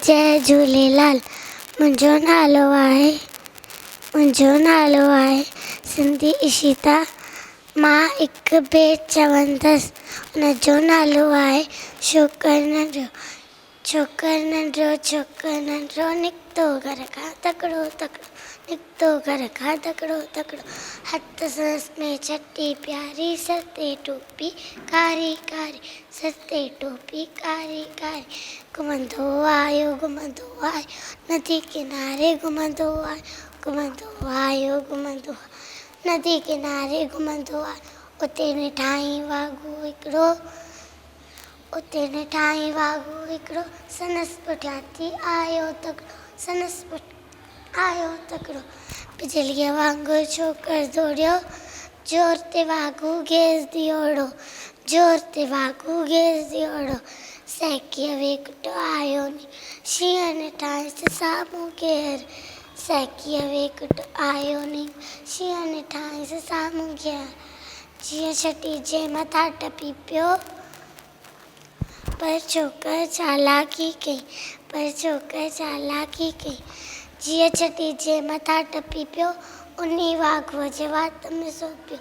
जय झूलेलाल। मुंहिंजो नालो आहे सिंधी इशिता। मां हिकु बेट चवंदसि, हुनजो नालो आहे छोकिर नंढो। छोकिर नंढो निकितो घर खां तकिड़ो तकिड़ो, निकितो घर खां तकिड़ो तकिड़ो। हथ संस में छटी प्यारी, सर ते टोपी कारी कारी, सर ते टोपी कारी कारी। घुमंदो आयो नदी किनारे, घुमंदो आयो नदी किनारे, घुमंदो आयो। उते निठाई वागुं हिकिड़ो, संदसि पुठियां थी आयो तकिड़ो। बिजलीअ वांगुरु छोकिरो दौड़ियो, जोर ते वागुं गैस दियोड़ो, जोर ते वागुं गैस दियोड़ो। सैकीअ वेकिटो आयो नी, शींहं ॾिठांसि साम्हूं केरु। सैकीअ वेकिटो आयो नी, शींहं ॾिठांसि साम्हूं केरु। जीअं छटी जे मथां टपी पियो, पर छोकिर चालाकी कई। जीअं छटी जे मथां टपी पियो, उन्ही वाघूअ जे वात में सो पियो।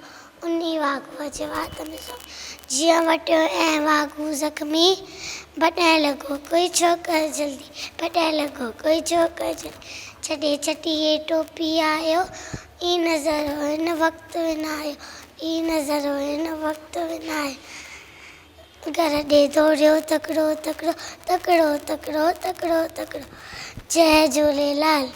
जीअं वटियो ऐं वाघूं ज़ख़्मी, बॾाइण लॻो कोई छोकिर जल्दी। छॾे छटीअ टोपी आयो, ई नज़र हिन वक़्तु विञायो। घर ॾे दौड़ियो तकिड़ो। जय झूलेलाल।